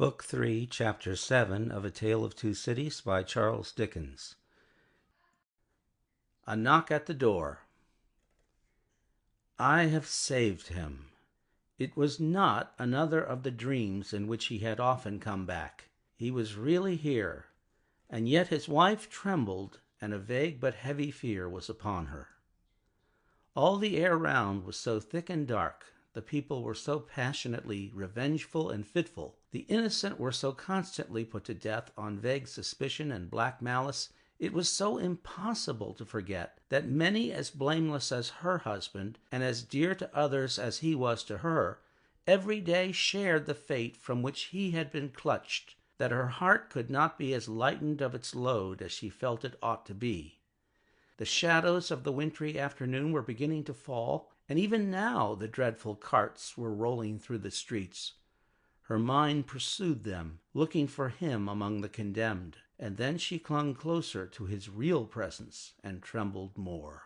Book 3, Chapter 7 of A Tale of Two Cities by Charles Dickens. A knock at the door. I have saved him. It was not another of the dreams in which he had often come back. He was really here, and yet his wife trembled, and a vague but heavy fear was upon her. All the air round was so thick and dark, the people were so passionately revengeful and fitful, the innocent were so constantly put to death on vague suspicion and black malice, it was so impossible to forget that many as blameless as her husband, and as dear to others as he was to her, every day shared the fate from which he had been clutched, that her heart could not be as lightened of its load as she felt it ought to be. The shadows of the wintry afternoon were beginning to fall, and even now the dreadful carts were rolling through the streets. Her mind pursued them, looking for him among the condemned, and then she clung closer to his real presence and trembled more.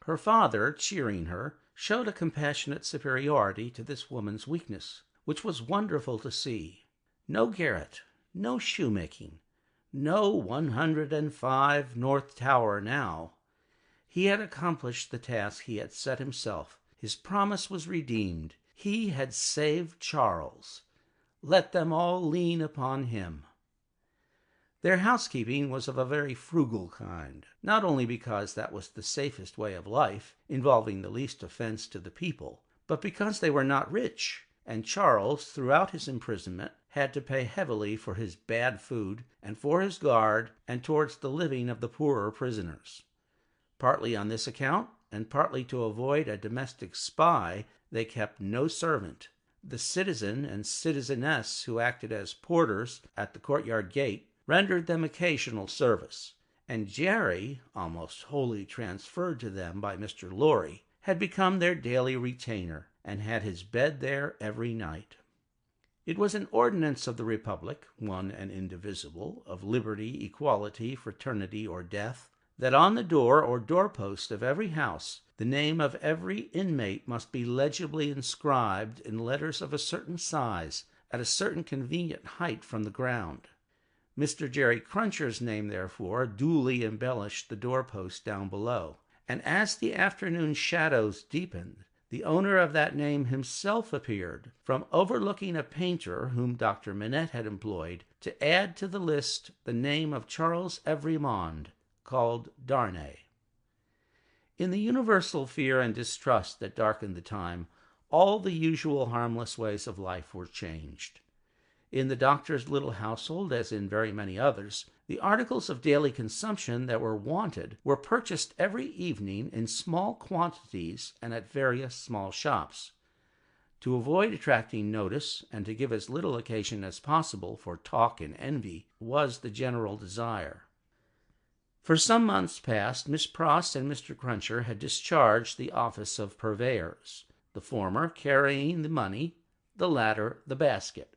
Her father, cheering her, showed a compassionate superiority to this woman's weakness, which was wonderful to see. No garret, no shoemaking, no 105 North Tower now. He had accomplished the task he had set himself. His promise was redeemed. He had saved Charles. Let them all lean upon him. Their housekeeping was of a very frugal kind, not only because that was the safest way of life, involving the least offense to the people, but because they were not rich, and Charles, throughout his imprisonment, had to pay heavily for his bad food and for his guard and towards the living of the poorer prisoners. Partly on this account, and partly to avoid a domestic spy, they kept no servant. The citizen and citizeness who acted as porters at the courtyard gate rendered them occasional service, and Jerry, almost wholly transferred to them by Mr. Lorry, had become their daily retainer, and had his bed there every night. It was an ordinance of the Republic, one and indivisible, of liberty, equality, fraternity, or death, that on the door or doorpost of every house the name of every inmate must be legibly inscribed in letters of a certain size, at a certain convenient height from the ground. Mr. Jerry Cruncher's name, therefore, duly embellished the doorpost down below, and as the afternoon shadows deepened, the owner of that name himself appeared, from overlooking a painter whom Dr. Manette had employed to add to the list the name of Charles Evrémonde, called Darnay. In the universal fear and distrust that darkened the time, all the usual harmless ways of life were changed. In the doctor's little household, as in very many others, the articles of daily consumption that were wanted were purchased every evening in small quantities and at various small shops. To avoid attracting notice, and to give as little occasion as possible for talk and envy, was the general desire. For some months past, Miss Pross and Mr. Cruncher had discharged the office of purveyors, the former carrying the money, the latter the basket.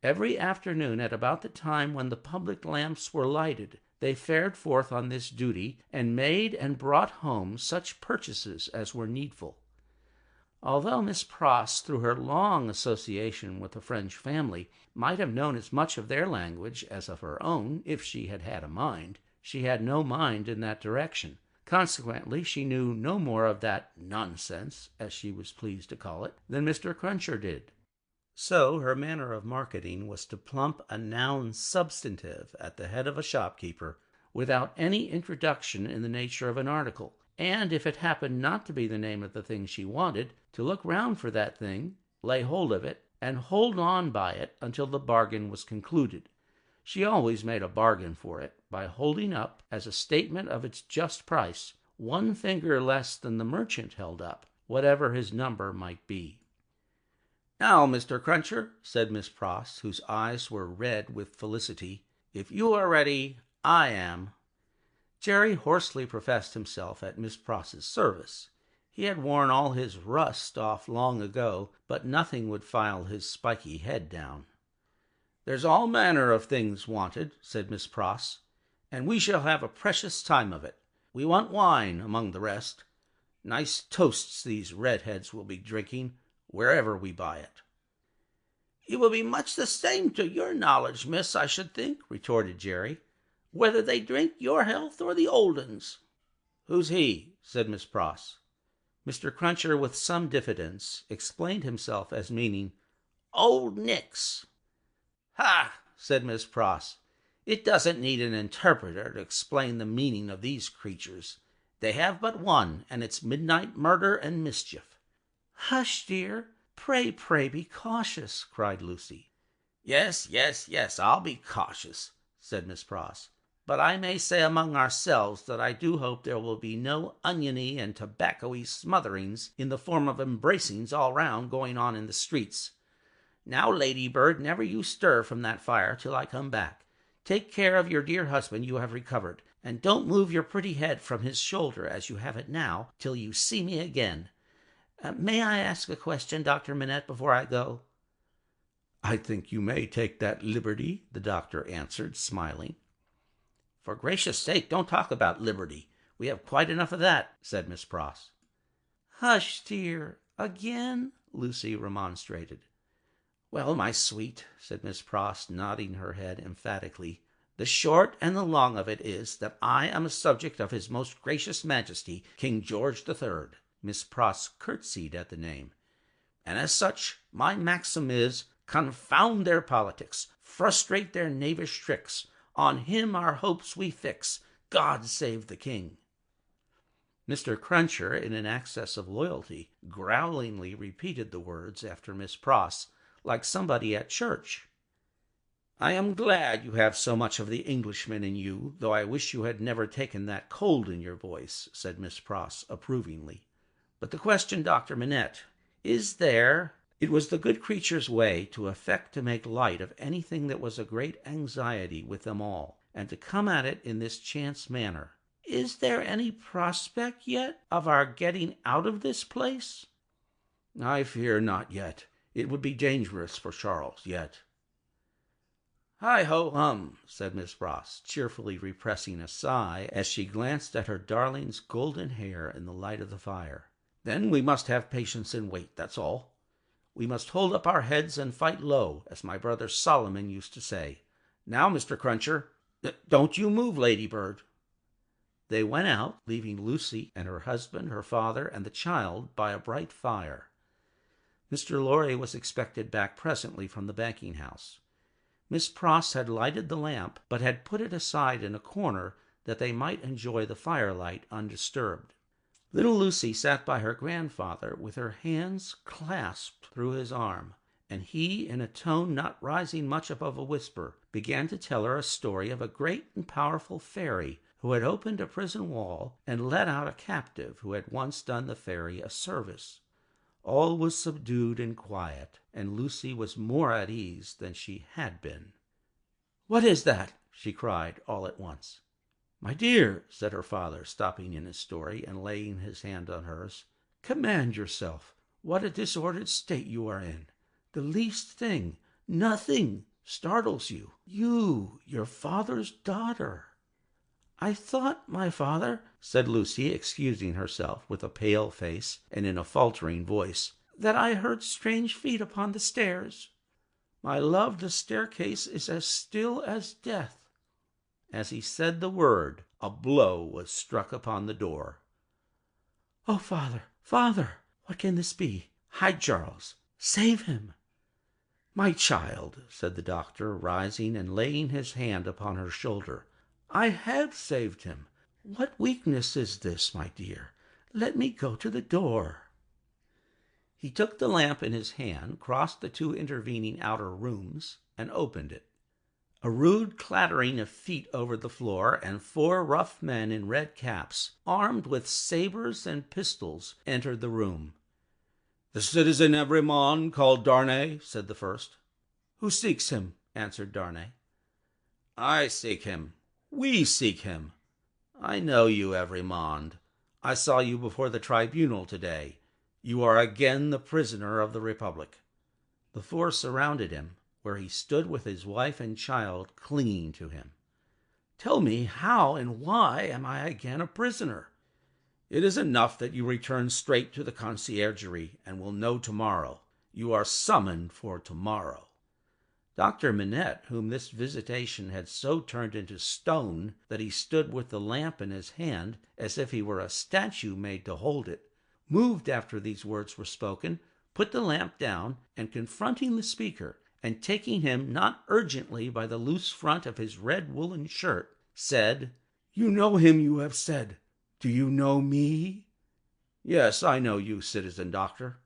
Every afternoon, at about the time when the public lamps were lighted, they fared forth on this duty, and made and brought home such purchases as were needful. Although Miss Pross, through her long association with the French family, might have known as much of their language as of her own, if she had had a mind, she had no mind in that direction. Consequently, she knew no more of that nonsense, as she was pleased to call it, than Mr. Cruncher did. So her manner of marketing was to plump a noun substantive at the head of a shopkeeper without any introduction in the nature of an article, and if it happened not to be the name of the thing she wanted, to look round for that thing, lay hold of it, and hold on by it until the bargain was concluded. She always made a bargain for it by holding up, as a statement of its just price, one finger less than the merchant held up, whatever his number might be. "Now, Mr. Cruncher," said Miss Pross, whose eyes were red with felicity, "if you are ready, I am." Jerry hoarsely professed himself at Miss Pross's service. He had worn all his rust off long ago, but nothing would file his spiky head down. "There's all manner of things wanted," said Miss Pross, "and we shall have a precious time of it. We want wine, among the rest. Nice toasts these redheads will be drinking, wherever we buy it." "It will be much the same to your knowledge, miss, I should think," retorted Jerry, "whether they drink your health or the old un's." "Who's he?" said Miss Pross. Mr. Cruncher, with some diffidence, explained himself as meaning Old Nick's. "Ha!" said Miss Pross. "It doesn't need an interpreter to explain the meaning of these creatures. They have but one, and it's midnight murder and mischief." "Hush, dear! Pray, pray be cautious!" cried Lucy. "Yes, yes, yes, I'll be cautious," said Miss Pross. "But I may say among ourselves that I do hope there will be no oniony and tobacco-y smotherings in the form of embracings all round going on in the streets. Now, Ladybird, never you stir from that fire till I come back. Take care of your dear husband you have recovered, and don't move your pretty head from his shoulder as you have it now till you see me again. May I ask a question, Dr. Manette, before I go?" "I think you may take that liberty," the doctor answered, smiling. "For gracious sake, don't talk about liberty. We have quite enough of that," said Miss Pross. "Hush, dear! Again?" Lucy remonstrated. "Well, my sweet," said Miss Pross, nodding her head emphatically, "the short and the long of it is that I am a subject of His Most Gracious Majesty, King George III." Miss Pross curtsied at the name. "And as such, my maxim is, confound their politics, frustrate their knavish tricks. On him our hopes we fix. God save the king." Mr. Cruncher, in an access of loyalty, growlingly repeated the words after Miss Pross, like somebody at church. "I am glad you have so much of the Englishman in you, though I wish you had never taken that cold in your voice," said Miss Pross approvingly. "But the question, Dr. Manette, is there—" It was the good creature's way to affect to make light of anything that was a great anxiety with them all, and to come at it in this chance manner. "Is there any prospect yet of our getting out of this place?" "I fear not yet. It would be dangerous for Charles yet." "Hi-ho-hum," said Miss Pross, cheerfully repressing a sigh as she glanced at her darling's golden hair in the light of the fire. "Then we must have patience and wait, that's all. We must hold up our heads and fight low, as my brother Solomon used to say. Now, Mr. Cruncher, don't you move, Ladybird." They went out, leaving Lucy and her husband, her father, and the child by a bright fire. Mr. Lorry was expected back presently from the banking-house. Miss Pross had lighted the lamp, but had put it aside in a corner that they might enjoy the firelight undisturbed. Little Lucy sat by her grandfather with her hands clasped through his arm, and he, in a tone not rising much above a whisper, began to tell her a story of a great and powerful fairy who had opened a prison wall and let out a captive who had once done the fairy a service. All was subdued and quiet, and Lucy was more at ease than she had been. "What is that?" she cried all at once. "My dear," said her father, stopping in his story and laying his hand on hers, "command yourself. What a disordered state you are in! The least thing, nothing, startles you. You, your father's daughter!" "I thought, my father," said Lucy, excusing herself with a pale face and in a faltering voice, "that I heard strange feet upon the stairs." "My love, the staircase is as still as death." As he said the word, a blow was struck upon the door. "Oh, father, father, what can this be? Hide Charles. Save him." "My child," said the doctor, rising and laying his hand upon her shoulder, "I have saved him. What weakness is this, my dear? Let me go to the door." He took the lamp in his hand, crossed the two intervening outer rooms, and opened it. A rude clattering of feet over the floor, and 4 rough men in red caps, armed with sabres and pistols, entered the room. "The citizen Evrémonde called Darnay," said the first. "Who seeks him?" answered Darnay. "I seek him. We seek him. I know you, Evrémonde. I saw you before the tribunal today. You are again the prisoner of the Republic." The 4 surrounded him, where he stood with his wife and child clinging to him. "Tell me, how and why am I again a prisoner?" "It is enough that you return straight to the conciergerie, and will know tomorrow. You are summoned for tomorrow." Dr. Manette, whom this visitation had so turned into stone that he stood with the lamp in his hand as if he were a statue made to hold it, moved after these words were spoken, put the lamp down, and confronting the speaker, and taking him not urgently by the loose front of his red woolen shirt, said, "You know him, you have said. Do you know me?" "Yes, I know you, citizen doctor."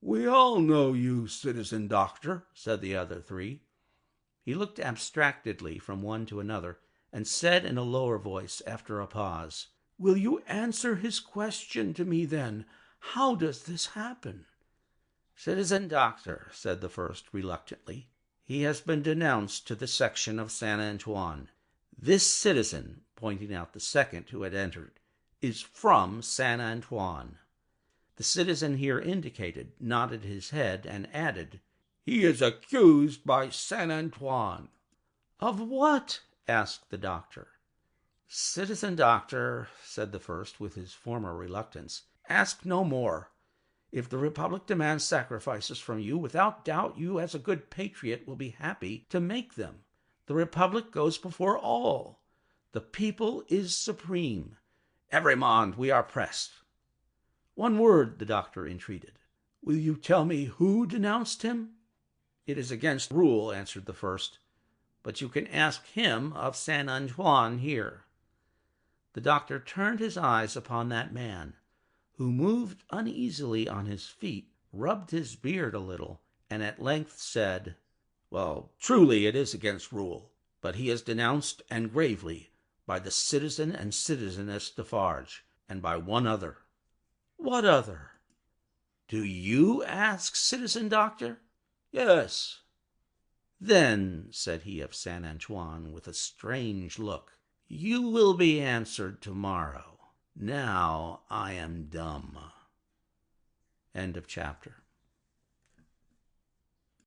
"We all know you, citizen doctor," said the other three. He looked abstractedly from one to another, and said in a lower voice, after a pause, "Will you answer his question to me, then? How does this happen?" "Citizen doctor," said the first reluctantly, "he has been denounced to the section of Saint Antoine. This citizen," pointing out the second who had entered, "is from Saint Antoine." The citizen here indicated nodded his head and added, "He is accused by Saint Antoine." "Of what?" asked the doctor. "Citizen doctor," said the first with his former reluctance, "ask no more. If the Republic demands sacrifices from you, without doubt you as a good patriot will be happy to make them. The Republic goes before all. The people is supreme. Evremond, we are pressed." "One word," the doctor entreated. "Will you tell me who denounced him?" "It is against rule," answered the first, "but you can ask him of Saint Antoine here." The doctor turned his eyes upon that man, who moved uneasily on his feet, rubbed his beard a little, and at length said, "Well, truly it is against rule, but he is denounced, and gravely, by the citizen and citizeness Defarge, and by one other." "What other?" "Do you ask, citizen doctor?" "Yes." "Then," said he of Saint Antoine, with a strange look, "you will be answered tomorrow. Now I am dumb." End of chapter.